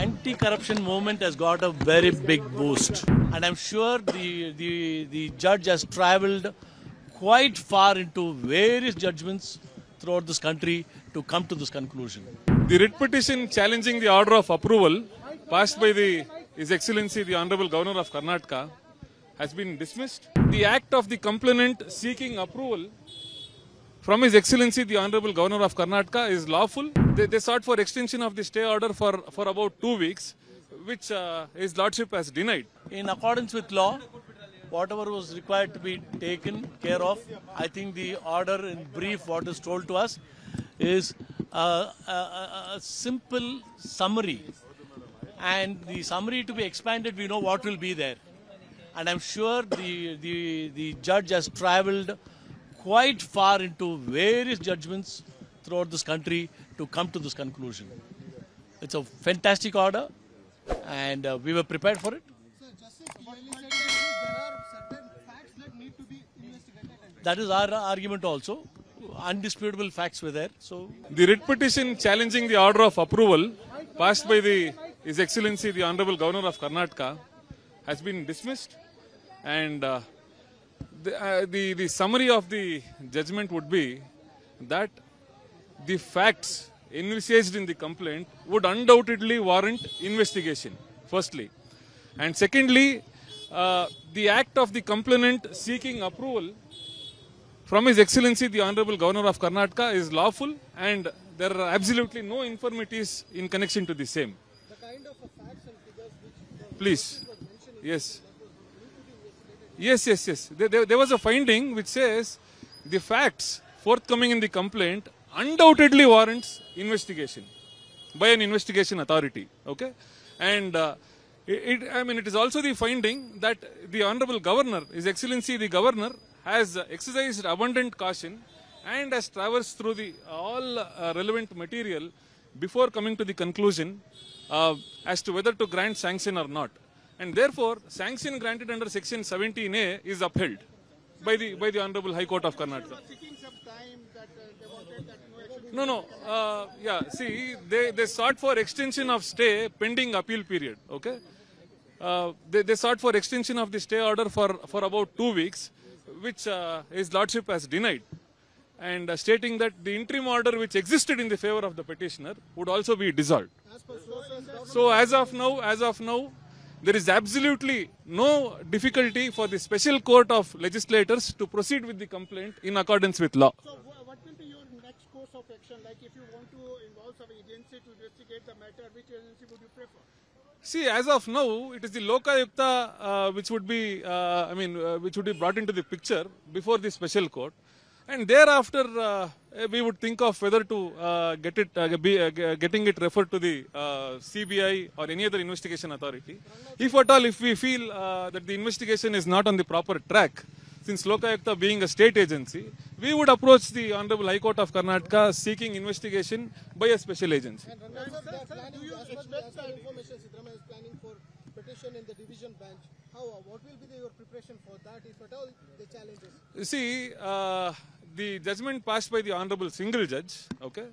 anti-corruption movement has got a very big boost, and I'm sure the judge has travelled quite far into various judgments throughout this country to come to this conclusion. The writ petition challenging the order of approval passed by His Excellency the Honorable Governor of Karnataka has been dismissed. The act of the complainant seeking approval from His Excellency the Honorable Governor of Karnataka is lawful. They sought for extension of the stay order for about 2 weeks, which His Lordship has denied. In accordance with law, whatever was required to be taken care of, I think the order in brief, what is told to us, is a simple summary. And the summary to be expanded, we know what will be there. And I'm sure the judge has travelled quite far into various judgments throughout this country to come to this conclusion. It's a fantastic order, and we were prepared for it. So Justice clearly said that there are certain facts that need to be investigated. That is our argument also. Undisputable facts were there. So The writ petition challenging the order of approval passed by His Excellency the Honorable Governor of Karnataka has been dismissed, and the summary of the judgment would be that the facts envisaged in the complaint would undoubtedly warrant investigation, firstly. And secondly, the act of the complainant seeking approval from His Excellency the Honorable Governor of Karnataka is lawful, and there are absolutely no infirmities in connection to the same. The kind of facts and figures which Please. Yes. Yes. There was a finding which says the facts forthcoming in the complaint undoubtedly warrants investigation by an investigation authority. Okay, and it is also the finding that the Honorable Governor, His Excellency the Governor, has exercised abundant caution and has traversed through all relevant material before coming to the conclusion as to whether to grant sanction or not. And therefore, sanction granted under Section 17A is upheld by the Honorable High Court of Karnataka. seeking some time that they wanted that no action. No. See, they sought for extension of stay pending appeal period. Okay. They sought for extension of the stay order for about 2 weeks, which His Lordship has denied, and stating that the interim order which existed in the favor of the petitioner would also be dissolved. As per sources, So as of now, there is absolutely no difficulty for the special court of legislators to proceed with the complaint in accordance with law. so what will be your next course of action? Like if you want to involve some agency to investigate the matter, which agency would you prefer? See, as of now, it is the Lokayukta which would be, which would be brought into the picture before the special court, and thereafter we would think of whether to getting it referred to the CBI or any other investigation authority. If at all, if we feel that the investigation is not on the proper track, since Lokayukta being a state agency, we would approach the Honorable High Court of Karnataka seeking investigation by a special agency. And Rangan, sir, they are planning, as per information, Siddaramaiah is planning for petition in the division bench. What will be your preparation for that, if at all the challenges? You see, the judgment passed by the Honorable Single Judge, okay,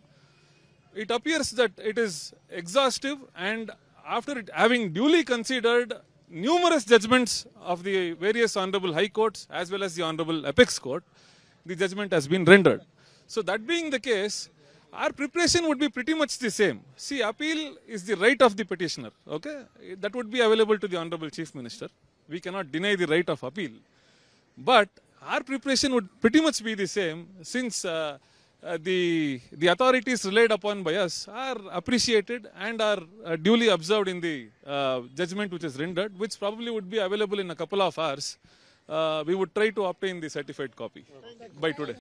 it appears that it is exhaustive, and after it having duly considered numerous judgments of the various Honorable High Courts as well as the Honorable Apex Court, the judgment has been rendered. So that being the case, our preparation would be pretty much the same. See, appeal is the right of the petitioner, okay? That would be available to the Honorable Chief Minister. We cannot deny the right of appeal. But our preparation would pretty much be the same, since the authorities relied upon by us are appreciated and are duly observed in the judgment which is rendered, which probably would be available in a couple of hours. We would try to obtain the certified copy by today.